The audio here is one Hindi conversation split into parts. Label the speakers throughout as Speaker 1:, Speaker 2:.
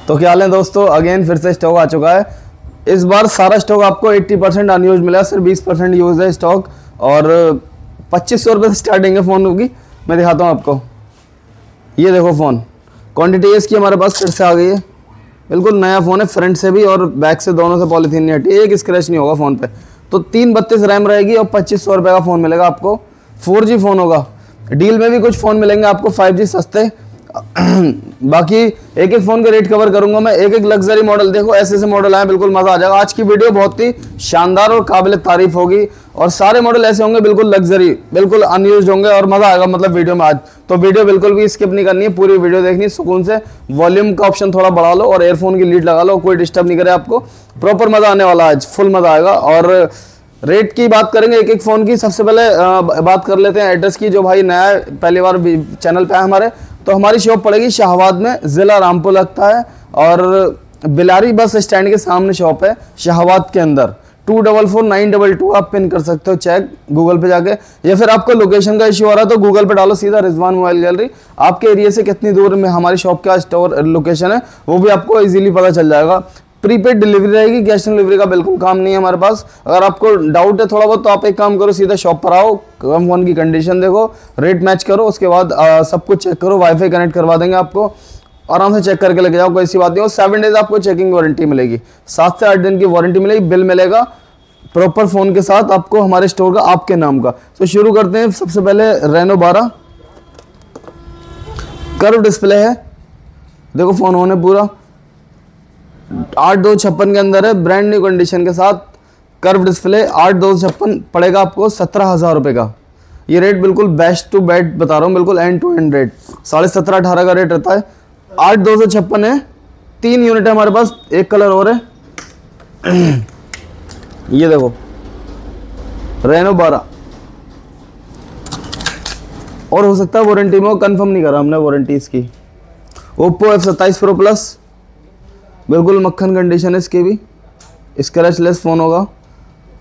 Speaker 1: तो क्या हाल है दोस्तों, अगेन फिर से स्टॉक आ चुका है। इस बार सारा स्टॉक आपको 80% अनयूज मिला, सिर्फ 20% यूज है स्टॉक और 2500 रुपये से स्टार्टिंग है फ़ोन होगी। मैं दिखाता हूँ आपको, ये देखो फ़ोन क्वांटिटी इसकी हमारे पास फिर से आ गई है। बिल्कुल नया फ़ोन है, फ्रंट से भी और बैक से दोनों से पॉलीथीन नहीं हटी, एक स्क्रैच नहीं होगा फ़ोन पे। तो 332 रैम रहेगी और 2500 रुपये का फ़ोन मिलेगा आपको। 4G फ़ोन होगा। डील में भी कुछ फ़ोन मिलेंगे आपको 5G सस्ते। बाकी एक एक फ़ोन के रेट कवर करूंगा मैं, एक एक लग्जरी मॉडल। देखो ऐसे ऐसे मॉडल आए, बिल्कुल मज़ा आ जाएगा। आज की वीडियो बहुत ही शानदार और काबिल तारीफ होगी और सारे मॉडल ऐसे होंगे बिल्कुल लग्जरी, बिल्कुल अनयूज्ड होंगे और मज़ा आएगा मतलब वीडियो में आज। तो वीडियो बिल्कुल भी स्किप नहीं करनी है, पूरी वीडियो देखनी है सुकून से। वॉल्यूम का ऑप्शन थोड़ा बढ़ा लो और एयरफोन की लीड लगा लो, कोई डिस्टर्ब नहीं करे आपको। प्रॉपर मज़ा आने वाला आज, फुल मज़ा आएगा। और रेट की बात करेंगे एक एक फ़ोन की। सबसे पहले बात कर लेते हैं एड्रेस की। जो भाई नया है, पहली बार चैनल पे है हमारे, तो हमारी शॉप पड़ेगी शाहबाद में, ज़िला रामपुर लगता है और बिलारी बस स्टैंड के सामने शॉप है शाहबाद के अंदर। 244922 आप पिन कर सकते हो चेक गूगल पे जाके, या फिर आपको लोकेशन का इश्यू आ रहा है तो गूगल पे डालो सीधा रिजवान मोबाइल गैलरी। आपके एरिया से कितनी दूर में हमारी शॉप का स्टोर लोकेशन है वो भी आपको इजीली पता चल जाएगा। प्रीपेड डिलीवरी रहेगी, कैश ऑन डिलीवरी का बिल्कुल काम नहीं है हमारे पास। अगर आपको डाउट है थोड़ा बहुत तो आप एक काम करो, सीधा शॉप पर आओ, फ़ोन की कंडीशन देखो, रेट मैच करो, उसके बाद सब कुछ चेक करो। वाईफाई कनेक्ट करवा देंगे आपको, आराम से चेक करके लेके जाओ, कोई ऐसी बात नहीं। और 7 डेज आपको चेकिंग वारंटी मिलेगी, 7 से 8 दिन की वारंटी मिलेगी। बिल मिलेगा प्रॉपर फ़ोन के साथ आपको हमारे स्टोर का, आपके नाम का। तो शुरू करते हैं। सबसे पहले रेनो 12 कर्व डिस्प्ले है, देखो फ़ोन होने पूरा 8256 के अंदर है, ब्रांड न्यू कंडीशन के साथ कर्व डिस्प्ले। 8256 पड़ेगा आपको 17,000 रुपये का। ये रेट बिल्कुल बेस्ट टू बेस्ट बता रहा हूँ, बिल्कुल एंड टू एंड रेट 17.5-18 का रेट रहता है। 8256 है, 3 यूनिट है हमारे पास, एक कलर और है। ये देखो रेनो 12 और हो सकता है वारंटी में, कंफर्म नहीं करा हमने वारंटी इसकी। ओप्पो F27 Pro प्लस, बिल्कुल मक्खन कंडीशन है इसकी भी, स्क्रैच लेस फ़ोन होगा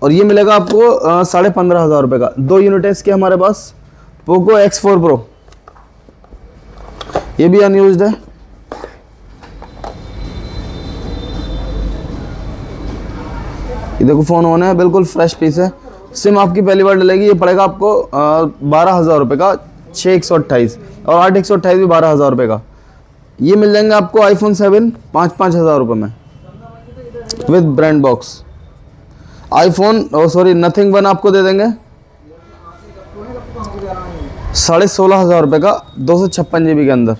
Speaker 1: और ये मिलेगा आपको 15,500 रुपये का। 2 यूनिट है इसके हमारे पास। पोको X4 Pro, ये भी अनयूज्ड है। ये देखो फ़ोन ऑन है, बिल्कुल फ्रेश पीस है। सिम आपकी पहली बार डलेगी, ये पड़ेगा आपको 12,000 रुपये का। 6/128 और 8/128 भी 12,000 रुपये का। ये मिल जाएंगे आपको iPhone 7 5-5 हज़ार रुपये में विद ब्रांड बॉक्स। नथिंग 1 आपको दे देंगे 16,500 रुपये का, 256 GB के अंदर।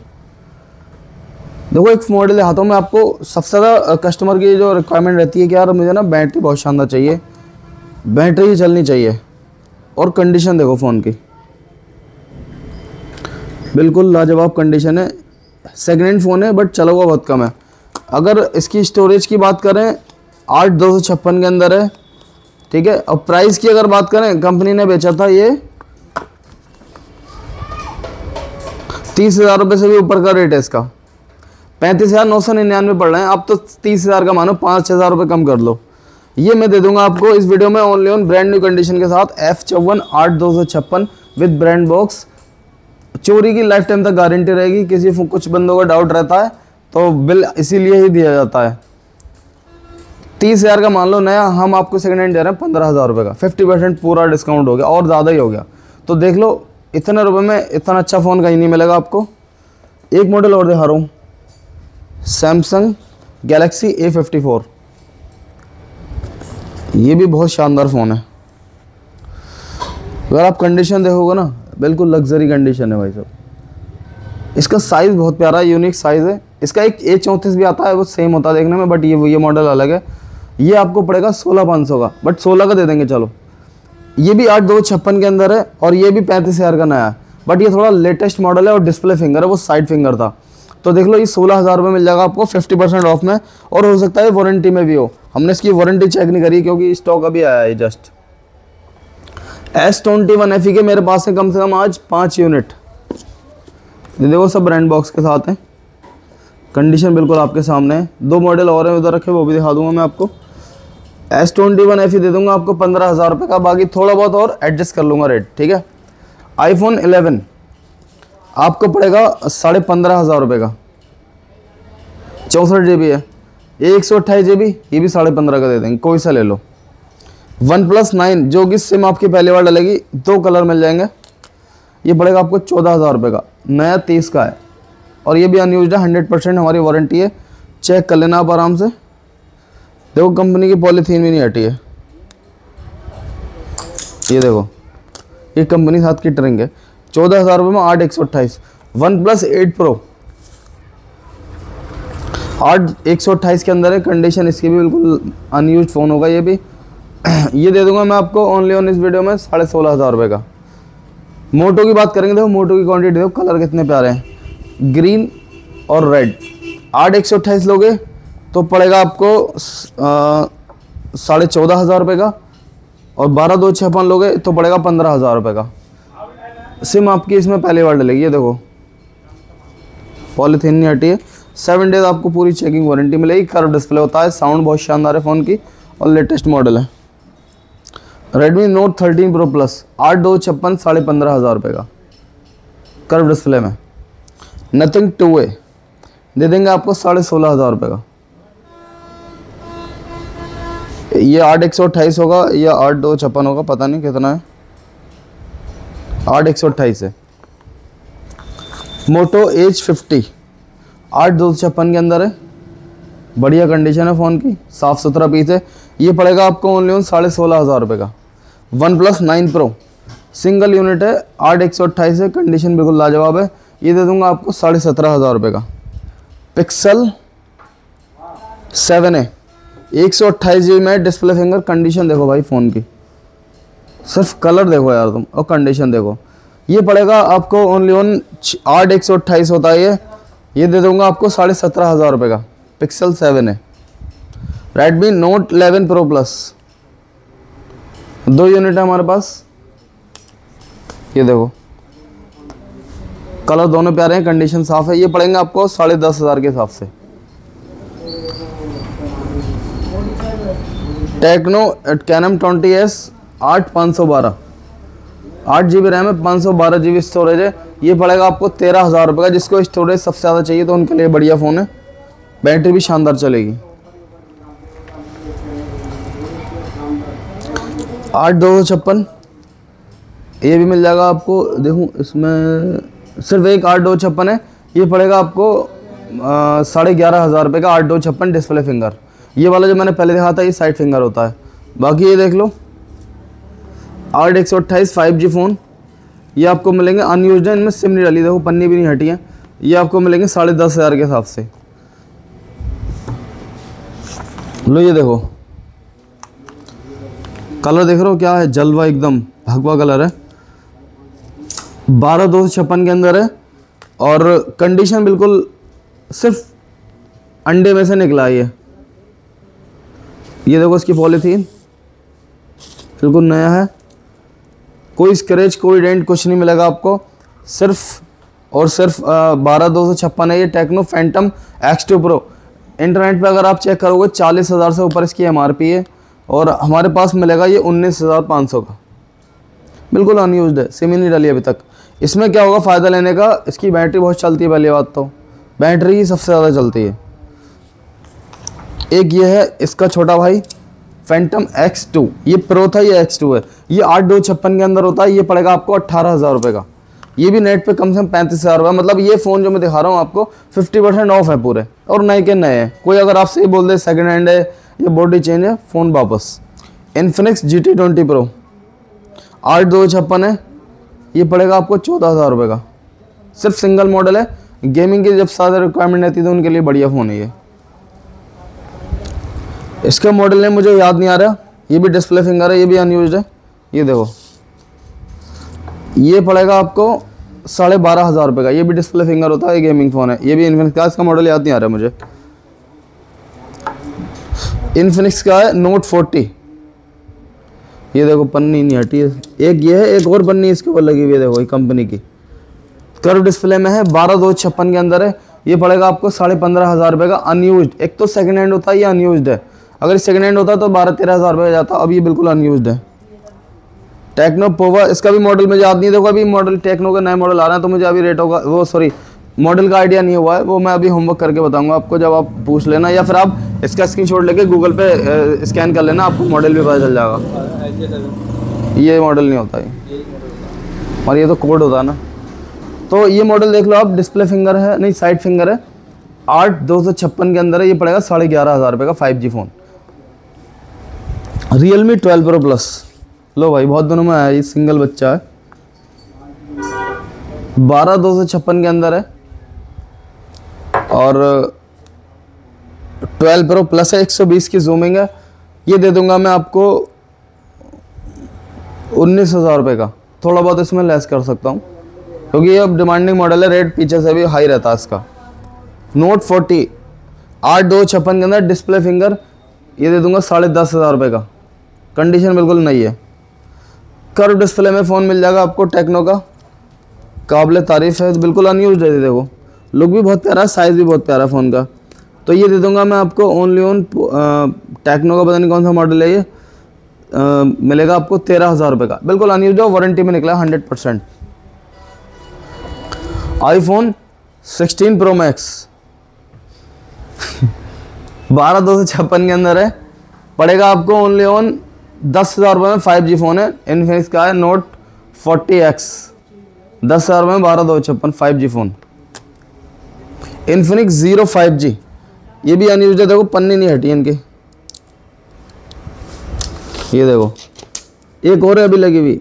Speaker 1: देखो एक मॉडल दिखाता हूँ मैं आपको। सबसे ज़्यादा कस्टमर की जो रिक्वायरमेंट रहती है कि यार मुझे ना बैटरी बहुत शानदार चाहिए, बैटरी ही चलनी चाहिए। और कंडीशन देखो फ़ोन की, बिल्कुल लाजवाब कंडीशन है। सेकेंड हैंड फ़ोन है बट चला हुआ बहुत कम है। अगर इसकी स्टोरेज की बात करें 8256 के अंदर है, ठीक है। और प्राइस की अगर बात करें, कंपनी ने बेचा था ये 30,000 रुपये से भी ऊपर का रेट है इसका। 35,999 पड़ रहे हैं, आप तो 30,000 का मानो, 5,000 रुपये कम कर लो। ये मैं दे दूंगा आपको इस वीडियो में only on brand new condition के साथ। F54 8256 with brand box. चोरी की लाइफ टाइम तक गारंटी रहेगी। किसी कुछ बंदों को डाउट रहता है तो बिल इसीलिए ही दिया जाता है। 30,000 का मान लो नया, हम आपको सेकंड हैंड दे रहे हैं 15,000 रुपये का। 50% पूरा डिस्काउंट हो गया और ज़्यादा ही हो गया। तो देख लो इतने रुपए में इतना अच्छा फ़ोन कहीं नहीं मिलेगा आपको। एक मॉडल और दिखा रहा हूँ, सैमसंग गैलेक्सी A54। ये भी बहुत शानदार फ़ोन है। अगर आप कंडीशन देखोगे ना, बिल्कुल लग्जरी कंडीशन है भाई साहब। इसका साइज़ बहुत प्यारा यूनिक साइज़ है। इसका एक A34 भी आता है, वो सेम होता है देखने में, बट ये मॉडल अलग है। ये आपको पड़ेगा 16,500 का, बट 16 का दे देंगे चलो। ये भी 8256 के अंदर है और ये भी 35,000 का नया है, बट ये थोड़ा लेटेस्ट मॉडल है और डिस्प्ले फिंगर है, वो साइड फिंगर था। तो देख लो ये 16,000 रुपये मिल जाएगा आपको 50% ऑफ में, और हो सकता है वारंटी में भी हो। हमने इसकी वारंटी चेक नहीं करी क्योंकि स्टॉक अभी आया है जस्ट। S21 FE के मेरे पास है कम से कम आज 5 यूनिट। ये देखो सब ब्रांड बॉक्स के साथ हैं, कंडीशन बिल्कुल आपके सामने है। 2 मॉडल और हैं उधर रखे, वो भी दिखा दूंगा मैं आपको। S21 FE दे दूंगा आपको 15,000 रुपये का, बाकी थोड़ा बहुत और एडजस्ट कर लूँगा रेट, ठीक है। iPhone 11 आपको पड़ेगा 15,500 रुपये का। 64 GB है, 128 GB, ये भी 15.5 का दे देंगे, कोई सा ले लो। OnePlus 9 जो कि सिम आपकी पहली बार डलेगी, 2 कलर मिल जाएंगे, ये पड़ेगा आपको 14,000 रुपये का, नया 30 का है और ये भी अनयूज्ड है, 100% हमारी वारंटी है, चेक कर लेना आप आराम से। देखो कंपनी की पॉलीथीन भी नहीं हटी है, ये देखो ये कंपनी साथ की ट्रिंग है। 14,000 रुपये में 8/128 OnePlus 8 Pro 8/128 के अंदर है, कंडीशन इसकी भी बिल्कुल अनयूज्ड फ़ोन होगा ये भी। ये दे दूंगा मैं आपको ओनली ऑन इस वीडियो में 16,500 रुपये का। मोटो की बात करेंगे, देखो मोटो की क्वांटिटी देखो, कलर कितने प्यारे हैं, ग्रीन और रेड। 8/128 लोगे तो पड़ेगा आपको 14,500 रुपये का, और 12/256 लोगे तो पड़ेगा 15,000 रुपये का। सिम आपकी इसमें पहली बार डलेगी, ये देखो पॉलीथीन नहीं हटी है, 7 डेज आपको पूरी चेकिंग वारंटी मिलेगी। कर्व डिस्प्ले होता है, साउंड बहुत शानदार है फ़ोन की और लेटेस्ट मॉडल है। Redmi Note 13 Pro Plus 8/256 15,500 रुपये का, कर्व डिस्प्ले में। Nothing 2A दे देंगे आपको 16,500 रुपये का। ये 8/128 होगा या 8/256 होगा, पता नहीं कितना है, 8/128 है। मोटो Edge 50 8/256 के अंदर है, बढ़िया कंडीशन है फ़ोन की, साफ़ सुथरा पीस है, ये पड़ेगा आपको ओनली ऑन 16,500 रुपये का। OnePlus 9 Pro सिंगल यूनिट है, 8/128 है, कंडीशन बिल्कुल लाजवाब है, ये दे दूंगा आपको 17,500 रुपये का। Pixel 7A 128 GB में डिस्प्ले फिंगर, कंडीशन देखो भाई फ़ोन की, सिर्फ कलर देखो यार तुम और कंडीशन देखो, ये पड़ेगा आपको ओनली ऑन 8/128 होता है ये दे दूंगा आपको 17,500 रुपये का। Pixel 7A। Redmi Note 11 Pro Plus 2 unit है हमारे पास, ये देखो कलर दोनों प्यारे हैं, कंडीशन साफ़ है, ये पड़ेंगे आपको 10,500 के हिसाब से। Techno cannon 20S 8/512 8 GB RAM है, 512 GB स्टोरेज है, ये पड़ेगा आपको 13,000 रुपये का। जिसको स्टोरेज सबसे ज़्यादा चाहिए तो उनके लिए बढ़िया फ़ोन है, बैटरी भी शानदार चलेगी। 8/256 ये भी मिल जाएगा आपको, देखूँ इसमें सिर्फ एक 8/256 है, ये पड़ेगा आपको 11,500 रुपये का। 8/256 डिस्प्ले फिंगर, ये वाला जो मैंने पहले देखा था ये साइड फिंगर होता है, बाकी ये देख लो 8/128 5G फ़ोन, ये आपको मिलेंगे अनयूज्ड है, इनमें सिम नहीं डाली, देखो पन्नी भी नहीं हटी है, ये आपको मिलेंगे 10,500 के हिसाब से। लो ये देखो कलर देख रहे हो क्या है, जलवा एकदम भगवा कलर है, 12/256 के अंदर है और कंडीशन बिल्कुल सिर्फ अंडे में से निकला है ये देखो इसकी पॉलीथीन बिल्कुल नया है, कोई स्क्रैच कोई डेंट कुछ नहीं मिलेगा आपको, सिर्फ और सिर्फ 12/256 है। ये techno Phantom X2 Pro, internet पे अगर आप चेक करोगे 40,000 से ऊपर इसकी MRP है और हमारे पास मिलेगा ये 19,500 का, बिल्कुल अनयूज्ड है, सिम ही नहीं डाली अभी तक। इसमें क्या होगा फ़ायदा लेने का, इसकी बैटरी बहुत चलती है, पहली बात तो बैटरी ही सबसे ज़्यादा चलती है। एक ये है इसका छोटा भाई फैंटम X2, ये प्रो था, ये X2 है, ये 8/256 के अंदर होता है, ये पड़ेगा आपको 18,000 रुपये का। ये भी नेट पे कम से कम 35,000 रुपये, मतलब ये फ़ोन जो मैं दिखा रहा हूँ आपको 50% ऑफ है पूरे, और नए के नए हैं। कोई अगर आपसे ये बोल दे सेकंड हैंड है या बॉडी चेंज है, फ़ोन वापस। इन्फिनिक्स GT20 Pro 8/256 है, ये पड़ेगा आपको 14,000 रुपये का, सिर्फ सिंगल मॉडल है, गेमिंग की जब ज़्यादा रिक्वायरमेंट रहती है तो उनके लिए बढ़िया फ़ोन है ये। इसका मॉडल नेम मुझे याद नहीं आ रहा, ये भी डिस्प्ले फिंगर है, ये भी अनयूज्ड है, ये देखो ये पड़ेगा आपको 12,500 रुपये का, ये भी डिस्प्ले फिंगर होता है, ये गेमिंग फ़ोन है, ये भी इन्फिनिक्स का, इसका मॉडल याद नहीं आ रहा मुझे। इन्फिनिक्स का है Note 40, ये देखो पन्नी नहीं हटी है, एक ये है, एक और पन्नी इसके ऊपर लगी हुई है, देखो ये कंपनी की, कर्व डिस्प्ले में है, 12/256 के अंदर है, ये पड़ेगा आपको 15,500 रुपये का अनयूज्ड। एक तो सेकंड हैंड होता है, ये अनयूज्ड है, अगर सेकंड हैंड होता तो 12-13,000 रुपये जाता, अब ये बिल्कुल अनयूज्ड है। टेक्नो पोवा, इसका भी मॉडल मुझे याद नहीं, देखो अभी मॉडल टेक्नो का नया मॉडल आ रहा है तो मुझे अभी रेट होगा वो सॉरी मॉडल का आइडिया नहीं हुआ है, वो मैं अभी होमवर्क करके बताऊंगा आपको, जब आप पूछ लेना, या फिर आप इसका स्क्रीनशॉट लेके गूगल पे स्कैन कर लेना, आपको मॉडल भी पता चल जाएगा। ये मॉडल नहीं होता है, और ये तो कोड होता है ना। तो ये मॉडल देख लो आप, डिस्प्ले फिंगर है, नहीं साइड फिंगर है, 8256 के अंदर है, ये पड़ेगा 11,500 रुपये का 5G phone. Realme 12 Pro Plus, लो भाई बहुत दिनों में आया, ये सिंगल बच्चा है, 12,256 के अंदर है, और 12 Pro Plus है, 120 की जूमिंग है। ये दे दूंगा मैं आपको 19,000 रुपये का, थोड़ा बहुत इसमें लेस कर सकता हूँ क्योंकि ये अब डिमांडिंग मॉडल है, रेट पीछे से भी हाई रहता है इसका। Note 40 8,256 के अंदर, डिस्प्ले फिंगर, ये दे दूंगा 10,500 रुपये का, कंडीशन बिल्कुल नई है। कर्व डिस्प्ले में फ़ोन मिल जाएगा आपको, टेक्नो का, काबिल तारीफ़ है, बिल्कुल अनयूज्ड है। देखो लुक भी बहुत प्यारा है, साइज़ भी बहुत प्यारा है फ़ोन का। तो ये दे दूंगा मैं आपको ओनली ऑन टेक्नो का, पता नहीं कौन सा मॉडल है ये, मिलेगा आपको 13,000 रुपये का, बिल्कुल अनयूज्ड है, वारंटी में निकला 100%। iPhone 16 Pro Max 12,256 के अंदर है, पड़ेगा आपको ओनली ऑन 10,000 रुपये में। 5G फ़ोन है, इन्फिनिक्स का है, Note 40X, 10,000 रुपये में 12,256 5G phone. Infinix Zero 5G, ये भी अनयूज्ड है, देखो पन्नी नहीं हटी इनकी, ये देखो एक और है अभी लगी हुई,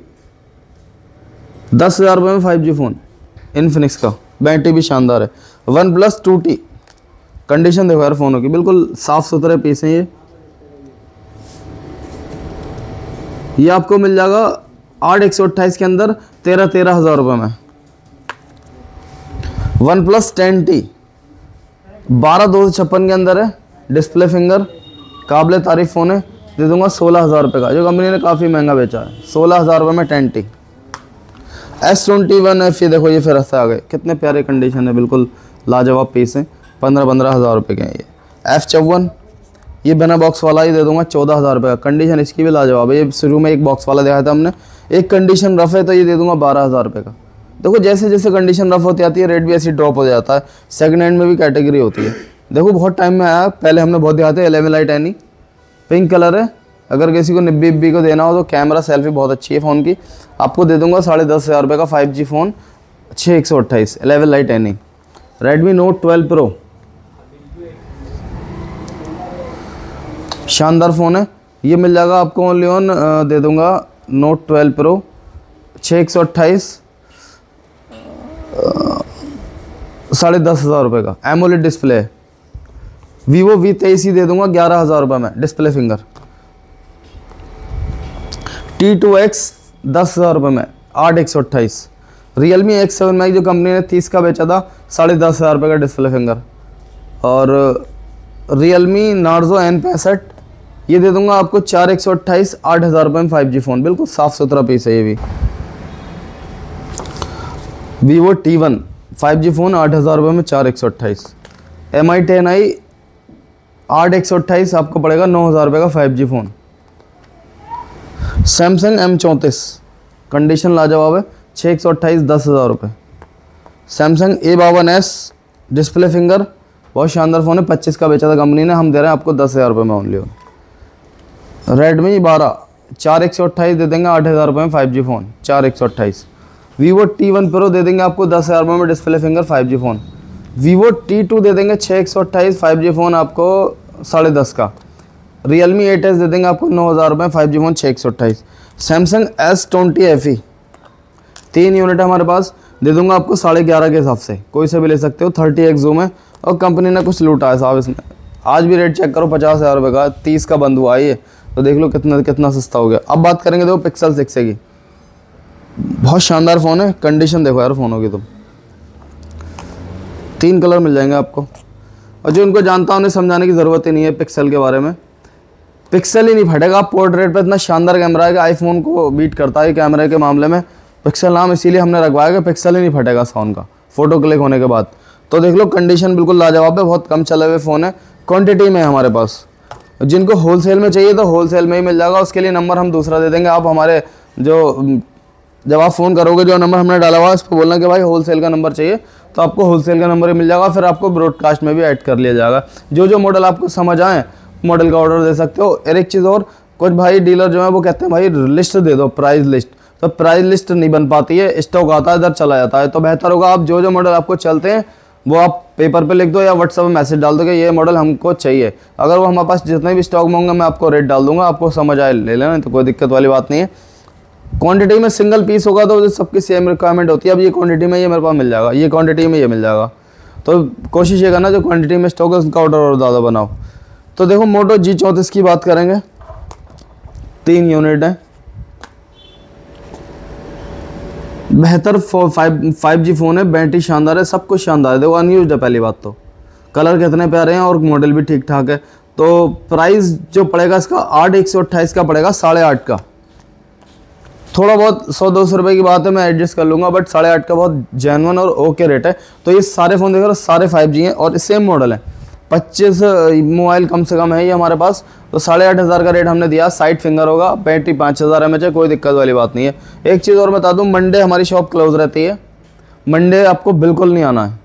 Speaker 1: 10,000 रुपये में 5G फ़ोन इन्फिनिक्स का, बैटरी भी शानदार है। OnePlus 2T, कंडीशन देखो यार फ़ोनों की, बिल्कुल साफ़ सुथरे पीस हैं ये आपको मिल जाएगा 8,128 के अंदर, 13,000 रुपये में। OnePlus 10T 12,256 के अंदर है, डिस्प्ले फिंगर, काबिल तारीफ़ फ़ोन है, दे दूंगा 16,000 रुपये का, जो कंपनी ने काफ़ी महंगा बेचा है, 16,000 रुपये में 10T। S21F, ये देखो ये फिर से आ गए, कितने प्यारे कंडीशन है, बिल्कुल लाजवाब पीस है, 15,000 रुपये के हैं ये। F54, ये बिना बॉक्स वाला ही दे दूंगा 14,000 रुपये का, कंडीशन इसकी भी लाजवाब है। ये शुरू में एक बॉक्स वाला देखा था हमने, एक कंडीशन रफ है, तो ये दे दूंगा 12,000 रुपये का। देखो जैसे जैसे कंडीशन रफ होती आती है, रेट भी ऐसी ड्रॉप हो जाता है। सेकंड हैंड में भी कैटेगरी होती है, देखो बहुत टाइम में आया, पहले हमने बहुत दिखाते हैं। 11 लाइट एनी पिंक कलर है, अगर किसी को निब्बी को देना हो तो कैमरा सेल्फी बहुत अच्छी है फ़ोन की, आपको दे दूंगा 10,500 रुपये का 5G phone, 6,128, 11 light any. Redmi Note 12 Pro, शानदार फ़ोन है, ये मिल जाएगा आपको ओनली ऑन, दे दूंगा Note 12 Pro 6,128, 10,500 रुपये का, एमोलेड डिस्प्ले है। Vivo V23 ही दे दूंगा 11,000 रुपये में, डिस्प्ले फिंगर। T2X 10,000 रुपये में, 8,128। Realme X7 Max जो कंपनी ने 30 का बेचा था, 10,500 रुपये का, डिस्प्ले फिंगर। और Realme Narzo N65, ये दे दूंगा आपको 4,128, 8,000 रुपये में 5G फ़ोन, बिल्कुल साफ़ सुथरा पीस है ये भी। Vivo T1 5G फ़ोन 8,000 रुपये में, 4,128। Mi 10i 8,128, आपको पड़ेगा 9,000 रुपये का 5G phone. Samsung M34, condition लाजवाब है, 6,128, 10,000 रुपये। Samsung A52s, डिस्प्ले फिंगर, बहुत शानदार फ़ोन है, 25 का बेचा था कंपनी ने, हम दे रहे हैं आपको 10,000 रुपये में ओनली। Redmi 12 4,128 दे देंगे, 8,000 रुपये में 5G phone, 4,128। Vivo T1 Pro दे देंगे आपको 10,000 रुपये में, display finger, 5G phone. Vivo T2 दे देंगे 6,128, 5G फ़ोन आपको 10,500 का। Realme 8s दे देंगे आपको 9,000 रुपये में, 5G phone, 6,128। Samsung S20 FE 3 unit है हमारे पास, दे दूंगा आपको 11,500 के हिसाब से, कोई से भी ले सकते हो। 30x जूम है, और कंपनी ने कुछ लूटा है साहब इसमें, आज भी रेट चेक करो, 50,000 रुपये का, 30 का बंद हुआ है ये, तो देख लो कितना सस्ता हो गया। अब बात करेंगे देखो Pixel 6a की, बहुत शानदार फ़ोन है, कंडीशन देखो यार फ़ोनों की, तुम 3 कलर मिल जाएंगे आपको, और जो इनको जानता हूँ उन्हें समझाने की ज़रूरत ही नहीं है पिक्सल के बारे में, पिक्सल ही नहीं फटेगा। आप पोर्ट्रेट पे इतना शानदार कैमरा है कि आईफोन को बीट करता है कैमरे के मामले में। पिक्सल नाम इसीलिए हमने रखवाया कि पिक्सल ही नहीं फटेगा फ़ोन का फ़ोटो क्लिक होने के बाद। तो देख लो कंडीशन बिल्कुल लाजवाब है, बहुत कम चले हुए फ़ोन है, क्वांटिटी में है हमारे पास। जिनको होलसेल में चाहिए तो होलसेल में ही मिल जाएगा, उसके लिए नंबर हम दूसरा दे देंगे। आप हमारे जब आप फ़ोन करोगे जो नंबर हमने डाला हुआ है उस पर बोलना कि भाई होलसेल का नंबर चाहिए, तो आपको होलसेल का नंबर ही मिल जाएगा, फिर आपको ब्रॉडकास्ट में भी ऐड कर लिया जाएगा। जो मॉडल आपको समझ आए मॉडल का ऑर्डर दे सकते हो। और एक चीज़ और, कुछ भाई डीलर जो है वो कहते हैं भाई लिस्ट दे दो, प्राइस लिस्ट, तो प्राइस लिस्ट नहीं बन पाती है, स्टॉक आता है इधर चला जाता है। तो बेहतर होगा आप जो मॉडल आपको चलते हैं वो आप पेपर पे लिख दो या व्हाट्सएप में मैसेज डाल दो कि ये मॉडल हमको चाहिए। अगर वो हमारे पास जितने भी स्टॉक में होंगे मैं आपको रेट डाल दूंगा, आपको समझ आए ले लेना, तो कोई दिक्कत वाली बात नहीं है। क्वांटिटी में सिंगल पीस होगा तो सबकी सेम रिक्वायरमेंट होती है। अब ये क्वांटिटी में ये मेरे पास मिल जाएगा, ये क्वांटिटी में ये मिल जाएगा, तो कोशिश ये करना जो क्वांटिटी में स्टॉक है उसका ऑर्डर और ज़्यादा बनाओ। तो देखो मोटो G34 की बात करेंगे, 3 यूनिट है, बेहतर 5G फ़ोन है, बैटरी शानदार है, सब कुछ शानदार है। देखो अनयूज्ड है, पहली बात तो कलर कितने प्यारे हैं और मॉडल भी ठीक ठाक है। तो प्राइस जो पड़ेगा इसका 8,128 का पड़ेगा, 8.5 का। थोड़ा बहुत 100-200 रुपये की बात है, मैं एडजस्ट कर लूँगा, बट 8.5 का बहुत जेन्युइन और ओके रेट है। तो ये सारे फ़ोन देख रहे हो सारे 5G हैं और सेम मॉडल है। 25 मोबाइल कम से कम है ये हमारे पास। तो 8,500 का रेट हमने दिया। साइड फिंगर होगा, बैटरी 5000 mAh है, कोई दिक्कत वाली बात नहीं है। एक चीज़ और बता दूं, मंडे हमारी शॉप क्लोज रहती है, मंडे आपको बिल्कुल नहीं आना है।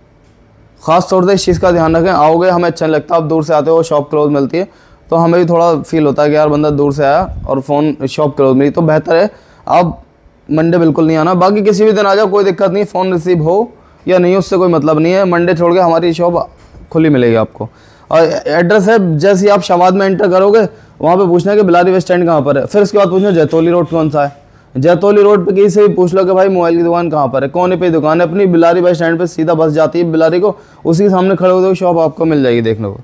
Speaker 1: ख़ास तौर से इस चीज़ का ध्यान रखें, आओगे हमें अच्छा नहीं लगता, आप दूर से आते हो शॉप क्लोज मिलती है तो हमें भी थोड़ा फील होता है कि यार बंदा दूर से आया और फ़ोन शॉप क्लोज मिली। तो बेहतर है आप मंडे बिल्कुल नहीं आना, बाकी किसी भी दिन आ जाओ कोई दिक्कत नहीं, फ़ोन रिसीव हो या नहीं उससे कोई मतलब नहीं है। मंडे छोड़ के हमारी शॉप खुली मिलेगी आपको। और एड्रेस है, जैसे ही आप शवाद में एंटर करोगे वहाँ पे पूछना है कि बिलारी बस स्टैंड कहाँ पर है, फिर उसके बाद पूछना जैतोली रोड कौन सा है। जैतोली रोड पे किसी से भी पूछ लो कि भाई मोबाइल की दुकान कहाँ पर है, कौन पे दुकान है अपनी, बिलारी बस स्टैंड पे सीधा बस जाती है बिलारी को, उसी के सामने खड़े होते हो शॉप आपको मिल जाएगी देखने को।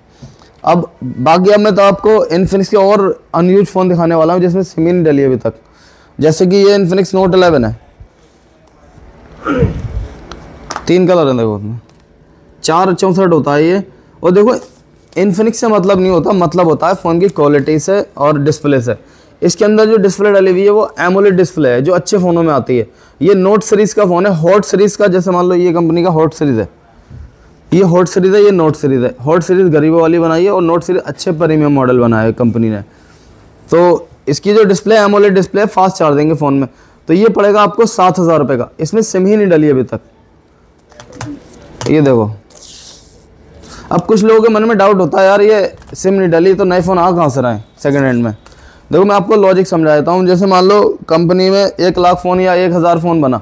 Speaker 1: अब बाकी अब मैं तो आपको इन्फिनिक्स के और अनयूज फ़ोन दिखाने वाला हूँ जिसमें सिम ही नहीं डली अभी तक। जैसे कि ये इन्फिनिक्स नोट 11 है, 3 कलर है देखो उसमें, 464 होता है ये। और देखो इन्फिनिक्स से मतलब नहीं होता, मतलब होता है फ़ोन की क्वालिटी से और डिस्प्ले से। इसके अंदर जो डिस्प्ले डली हुई है वो एमोलेड डिस्प्ले है जो अच्छे फ़ोनों में आती है। ये नोट सीरीज़ का फ़ोन है, हॉट सीरीज़ का, जैसे मान लो ये कंपनी का हॉट सीरीज़ है, ये हॉट सीरीज़ है, ये नोट सीरीज़ है। हॉट सीरीज़ गरीबों वाली बनाई है और नोट सीरीज़ अच्छे प्रीमियम मॉडल बनाया है कंपनी ने। तो इसकी जो डिस्प्ले है एमोलेड डिस्प्ले है, फास्ट चार्जिंग है फ़ोन में। तो ये पड़ेगा आपको 7,000 रुपये का, इसमें सिम ही नहीं डली अभी तक। ये देखो, अब कुछ लोगों के मन में डाउट होता है यार ये सिम नहीं डली तो नए फ़ोन आ कहाँ से रहे सेकंड हैंड में। देखो मैं आपको लॉजिक समझा देता हूँ। जैसे मान लो कंपनी में 1 लाख फ़ोन या 1000 फ़ोन बना,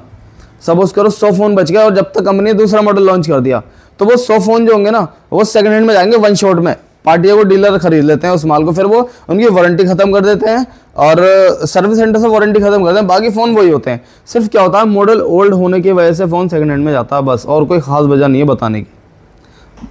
Speaker 1: सपोज करो 100 फ़ोन बच गया और जब तक कंपनी ने दूसरा मॉडल लॉन्च कर दिया तो वो 100 फ़ोन जो होंगे ना वो सेकंड हैंड में जाएंगे वन शॉट में। पार्टियों को डीलर खरीद लेते हैं उस माल को, फिर वो उनकी वारंटी ख़त्म कर देते हैं और सर्विस सेंटर से वारंटी ख़त्म कर देते हैं, बाकी फ़ोन वही होते हैं। सिर्फ क्या होता है मॉडल ओल्ड होने की वजह से फ़ोन सेकंड हैंड में जाता है बस, और कोई ख़ास वजह नहीं है बताने की।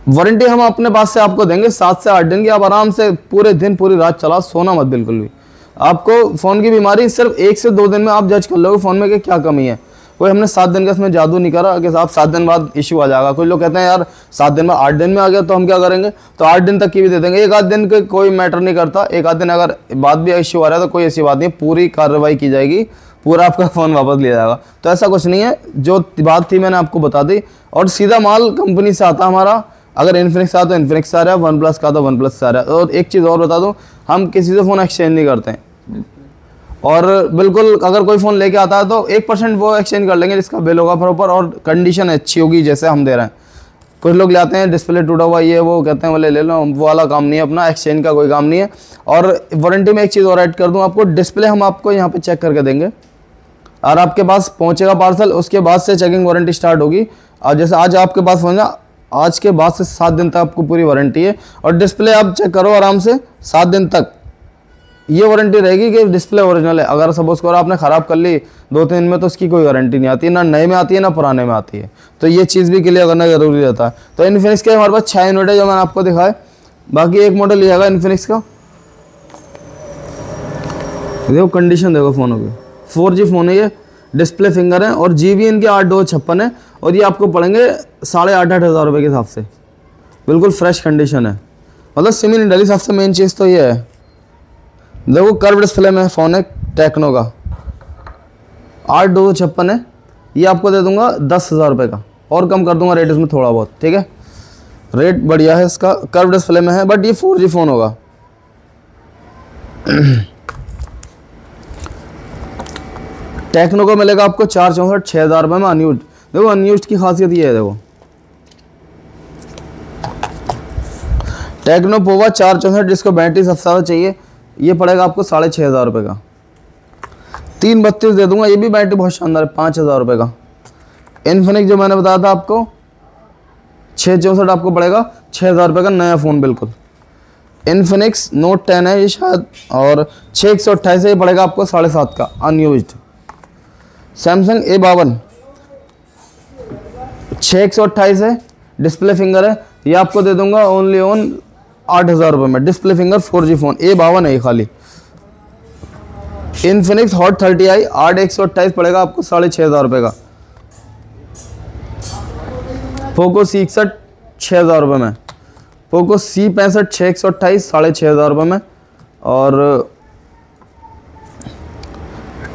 Speaker 1: वारंटी हम अपने पास से आपको देंगे 7 से 8 दिन की, आप आराम से पूरे दिन पूरी रात चला, सोना मत बिल्कुल भी। आपको फ़ोन की बीमारी सिर्फ 1 से 2 दिन में आप जज कर लोगे फ़ोन में कि क्या कमी है। कोई हमने 7 दिन का इसमें जादू नहीं करा कि साहब 7 दिन बाद इशू आ जाएगा। कुछ लोग कहते हैं यार 7 दिन में 8 दिन में आ गया तो हम क्या करेंगे, तो 8 दिन तक की भी दे देंगे। 1 आध दिन के कोई मैटर नहीं करता, 1 आध दिन अगर बाद भी इशू आ रहा है तो कोई ऐसी बात नहीं, पूरी कार्रवाई की जाएगी, पूरा आपका फ़ोन वापस लिया जाएगा। तो ऐसा कुछ नहीं है, जो बात थी मैंने आपको बता दी। और सीधा माल कंपनी से आता हमारा, अगर इन्फिनिक्स आता तो इन्फिनिक्स आ रहा है, वन प्लस का तो वन प्लस से आ रहा है। और एक चीज़ और बता दूँ, हम किसी से फ़ोन एक्सचेंज नहीं करते हैं। और बिल्कुल अगर कोई फ़ोन लेके आता है तो 1% वो एक्सचेंज कर लेंगे जिसका बिल होगा प्रॉपर और कंडीशन अच्छी होगी जैसे हम दे रहे हैं। कुछ लोग ले आते हैं डिस्प्ले टूटा हुआ ये वो, कहते हैं वो ले लो, वो वाला काम नहीं है अपना, एक्सचेंज का कोई काम नहीं है। और वारंटी में एक चीज़ और ऐड कर दूँ आपको, डिस्प्ले हम आपको यहाँ पे चेक करके देंगे और आपके पास पहुँचेगा पार्सल, उसके बाद से चेकिंग वारंटी स्टार्ट होगी। और जैसे आज आपके पास पहुँचा, आज के बाद से 7 दिन तक आपको पूरी वारंटी है। और डिस्प्ले आप चेक करो आराम से, 7 दिन तक ये वारंटी रहेगी कि डिस्प्ले ओरिजिनल है। अगर सपोज करो आपने ख़राब कर ली 2-3 दिन में तो उसकी कोई वारंटी नहीं आती, ना नए में आती है ना पुराने में आती है। तो ये चीज़ भी क्लियर करना ज़रूरी रहता है। तो इन्फिनिक्स के हमारे पास 6 यूनिट है जो मैंने आपको दिखाया। बाकी एक मॉडल ये है इन्फिनिक्स का, देखो कंडीशन देखो फ़ोनों की, 4G फ़ोन है ये, डिस्प्ले फिंगर है और GB इनके 8,256 है। और ये आपको पड़ेंगे 8,500 हज़ार रुपये के हिसाब से, बिल्कुल फ्रेश कंडीशन है, मतलब सिम ही नहीं डली। सबसे मेन चीज़ तो ये है, देखो कर्व डिस्प्ले में फ़ोन है टेक्नो का, 8,256 है। ये आपको दे दूंगा 10,000 रुपये का, और कम कर दूंगा रेट इसमें थोड़ा बहुत, ठीक है। रेट बढ़िया है इसका, कर्व डिस्प्ले में है, बट ये 4G फ़ोन होगा। टेक्नो को मिलेगा आपको 464 6,000 रुपये में अनयूज। देखो अनयूज की खासियत ये है, देखो टेक्नो पोवा 464 जिसको बैटरी सबसे ज़्यादा चाहिए, ये पड़ेगा आपको 6,500 रुपये का। 332 दे दूंगा, ये भी बैटरी बहुत शानदार है, 5,000 रुपये का। इन्फिनिक्स जो मैंने बताया था आपको 664 आपको पड़ेगा 6,000 रुपये का नया फ़ोन बिल्कुल। इन्फिनिक्स नोट 10 है ये शायद, और 6/128 ये पड़ेगा आपको 7,500 का अनयूज्ड। सैमसंग A52 6/128 है, डिस्प्ले फिंगर है, ये आपको दे दूंगा ओनली ऑन 8,000 रुपये में। Display finger 4G phone A52 है ये खाली। इन्फिनिक्स हॉट 30i 8/128 पड़ेगा आपको 6,500 रुपये का। पोको C61 6,000 रुपये में। पोको C65 6/128 6,500 रुपये में। और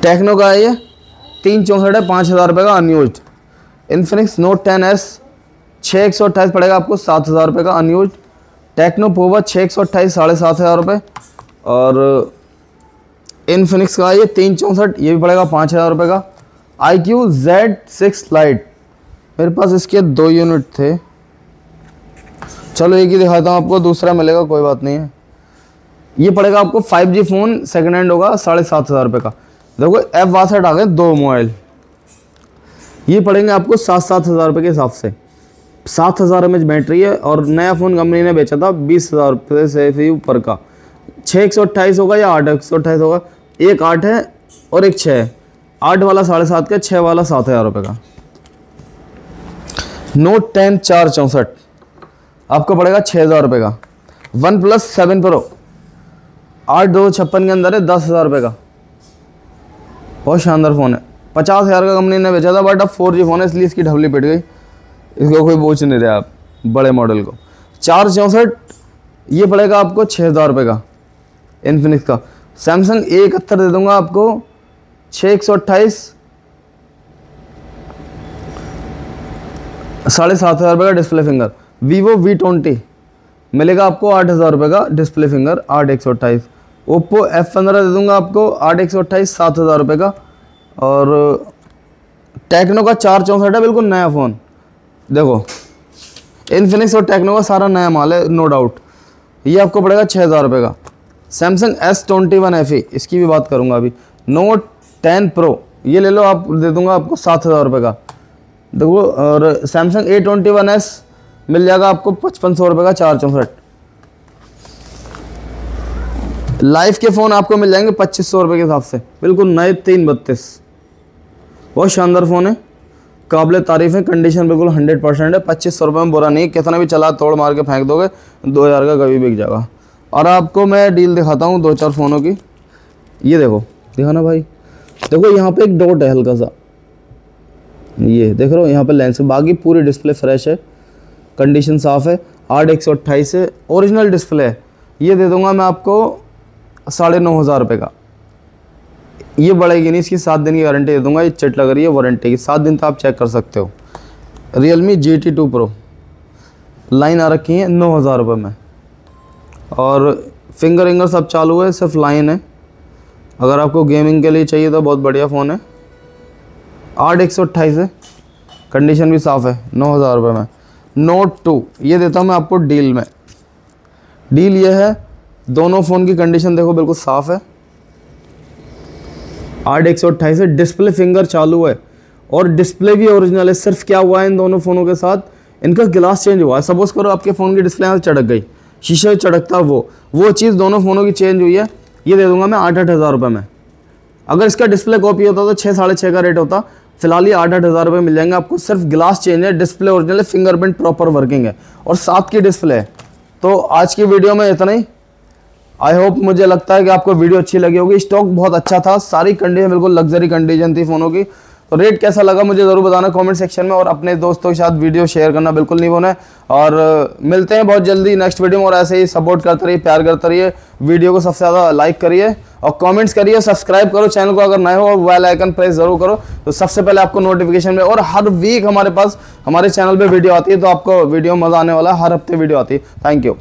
Speaker 1: टेक्नो का है ये 364 है, 5,000 रुपये का अनयूज्ड। इन्फिनिक्स नोट 10S 6/128 पड़ेगा आपको 7,000 रुपये का अनयूज्ड। टेक्नो पोवा 6/128 7,500 रुपये। और इन्फिनिक्स का ये 364 ये भी पड़ेगा 5,000 रुपये का। iQOO Z6 Lite, मेरे पास इसके 2 यूनिट थे, चलो एक ही दिखाता हूँ आपको, दूसरा मिलेगा कोई बात नहीं है। ये पड़ेगा आपको 5G फ़ोन, सेकेंड हैंड होगा 7,500 रुपये का। देखो F62 आ गए 2 मोबाइल, ये पड़ेंगे आपको 7,000 रुपये के हिसाब से। 7,000 mAh बैटरी है, और नया फ़ोन कंपनी ने बेचा था 20,000 रुपये से भी ऊपर का। 6/128 होगा या 8/128 होगा, एक 8 है और एक 6 है। 8 वाला 7,500 का, 6 वाला 7,000 रुपये का। नोट 10 4/64 आपको पड़ेगा 6,000 रुपये का। OnePlus 7 Pro 8/256 के अंदर है, 10,000 रुपये का, बहुत शानदार फ़ोन है। 50,000 का कंपनी ने बेचा था, बट अब 4G फ़ोन है इसलिए इसकी ढबली पिट गई, इसको कोई पूछ नहीं रहे आप बड़े मॉडल को। 4/64 ये पड़ेगा आपको 6,000 रुपये का इन्फिनिक्स का। सैमसंग A71 दे दूंगा आपको 6/128 7,500 रुपये का डिस्प्ले फिंगर। वीवो V20 मिलेगा आपको 8,000 रुपये का डिस्प्ले फिंगर 8/128। ओप्पो F15 दे दूंगा आपको 8/128 7,000 रुपये का। और टेक्नो का 4/64 है बिल्कुल नया फ़ोन। देखो इन्फिनिक्स और टेक्नो का सारा नया माल है, नो डाउट। ये आपको पड़ेगा 6,000 रुपये का। सैमसंग S21 FE, इसकी भी बात करूंगा अभी। नोट 10 Pro ये ले लो, आप दे दूंगा आपको 7,000 रुपये का। देखो, और सैमसंग A21s मिल जाएगा आपको 5,500 रुपये का 4/64। लाइफ के फ़ोन आपको मिल जाएंगे 2,500 रुपये के हिसाब से, बिल्कुल नए 332, बहुत शानदार फ़ोन है, काबिल तारीफ़ है, कंडीशन बिल्कुल 100% है। 2,500 रुपये में बुरा नहीं, कितना भी चला तोड़ मार के फेंक दोगे 2,000 का कभी बिक जाएगा। और आपको मैं डील दिखाता हूँ 2-4 फ़ोनों की। ये देखो, दिखाना भाई, देखो यहाँ पे एक डॉट है हल्का सा, ये देख रहे हो यहाँ पे लेंस है, बाकी पूरी डिस्प्ले फ्रेश है, कंडीशन साफ़ है। 8/128 है, ओरिजिनल डिस्प्ले है। ये दे दूँगा मैं आपको 9,500 रुपये का। ये बढ़ेगी नहीं, इसकी 7 दिन की गारंटी दे दूंगा। ये चिट लग रही है वारंटी की, 7 दिन तो आप चेक कर सकते हो। Realme GT2 Pro लाइन आ रखी है 9,000 रुपये में, और फिंगर विंगर सब चालू है, सिर्फ लाइन है। अगर आपको गेमिंग के लिए चाहिए तो बहुत बढ़िया फ़ोन है। 8/128 है, कंडीशन भी साफ़ है, 9,000 रुपये में। नोट 2 ये देता हूँ मैं आपको डील में। डील ये है, दोनों फ़ोन की कंडीशन देखो बिल्कुल साफ़ है। 8/128 है, डिस्प्ले फिंगर चालू है, और डिस्प्ले भी ओरिजिनल है। सिर्फ क्या हुआ है इन दोनों फ़ोनों के साथ, इनका गिलास चेंज हुआ है। सपोज करो आपके फ़ोन की डिस्प्ले यहाँ से चढ़क गई, शीशे चढ़कता, वो चीज़ दोनों फ़ोनों की चेंज हुई है। ये दे दूंगा मैं 8,000 रुपये में। अगर इसका डिस्प्ले कॉपी होता तो 6-6.5 का रेट होता। फिलहाल ये 8,000 रुपये मिल जाएंगे आपको। सिर्फ गिलास चेंज है, डिस्प्ले ओरिजिनल है, फिंगरप्रिंट प्रॉपर वर्किंग है, और 7 की डिस्प्ले है। तो आज की वीडियो में इतना ही। आई होप, मुझे लगता है कि आपको वीडियो अच्छी लगी होगी। स्टॉक बहुत अच्छा था, सारी कंडीशन बिल्कुल लग्जरी कंडीशन थी फ़ोनों की। तो रेट कैसा लगा मुझे ज़रूर बताना कमेंट सेक्शन में, और अपने दोस्तों के साथ वीडियो शेयर करना बिल्कुल नहीं भूलें। और मिलते हैं बहुत जल्दी नेक्स्ट वीडियो में, और ऐसे ही सपोर्ट करते रहिए, प्यार करते रहिए। वीडियो को सबसे ज़्यादा लाइक करिए और कमेंट्स करिए, सब्सक्राइब करो चैनल को अगर नए हो, और बेल आइकन प्रेस ज़रूर करो, तो सबसे पहले आपको नोटिफिकेशन में। और हर वीक हमारे पास हमारे चैनल पर वीडियो आती है, तो आपको वीडियो मज़ा आने वाला है। हर हफ्ते वीडियो आती है। Thank you.